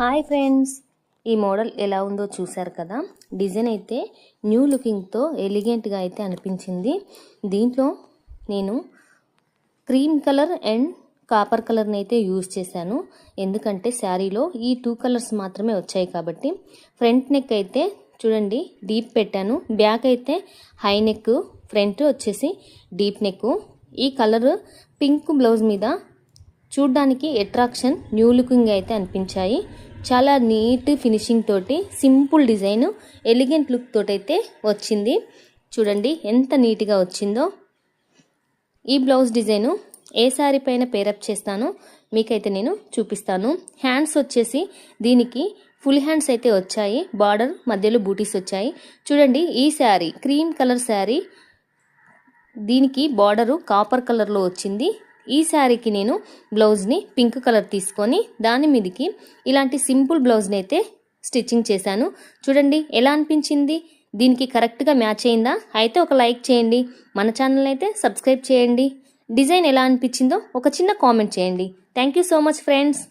Hi friends, ఈ model ఎలా ఉందో చూసారు కదా. డిజైన్ అయితే న్యూ లుకింగ్తో ఎలిగెంట్గా అయితే అనిపించింది. దీంట్లో నేను క్రీమ్ కలర్ అండ్ కాపర్ కలర్ని అయితే యూజ్ చేశాను. ఎందుకంటే శారీలో ఈ 2 కలర్స్ మాత్రమే వచ్చాయి కాబట్టి. ఫ్రంట్ నెక్ అయితే చూడండి డీప్ పెట్టాను, బ్యాక్ అయితే హై నెక్, ఫ్రంట్ వచ్చేసి డీప్ నెక్. ఈ కలర్ పింక్ బ్లౌజ్ మీద చూడ్డానికి అట్రాక్షన్, న్యూ లుకింగ్ అయితే అనిపించాయి. చాలా నీట్ ఫినిషింగ్ తోటి సింపుల్ డిజైన్, ఎలిగెంట్ లుక్ తోటి అయితే వచ్చింది. చూడండి ఎంత నీట్గా వచ్చిందో. ఈ బ్లౌజ్ డిజైను ఏ శారీ పైన పేరప్ చేస్తానో మీకైతే నేను చూపిస్తాను. హ్యాండ్స్ వచ్చేసి దీనికి ఫుల్ హ్యాండ్స్ అయితే వచ్చాయి, బార్డర్ మధ్యలో బూటీస్ వచ్చాయి. చూడండి ఈ శారీ క్రీమ్ కలర్ శారీ, దీనికి బార్డరు కాపర్ కలర్లో వచ్చింది. ఈ శారీకి నేను బ్లౌజ్ని పింక్ కలర్ తీసుకొని దాని మీదకి ఇలాంటి సింపుల్ బ్లౌజ్ని అయితే స్టిచ్చింగ్ చేశాను. చూడండి ఎలా అనిపించింది, దీనికి కరెక్ట్గా మ్యాచ్ అయిందా? అయితే ఒక లైక్ చేయండి, మన ఛానల్ అయితే సబ్స్క్రైబ్ చేయండి. డిజైన్ ఎలా అనిపించిందో ఒక చిన్న కామెంట్ చేయండి. Thank you so much friends.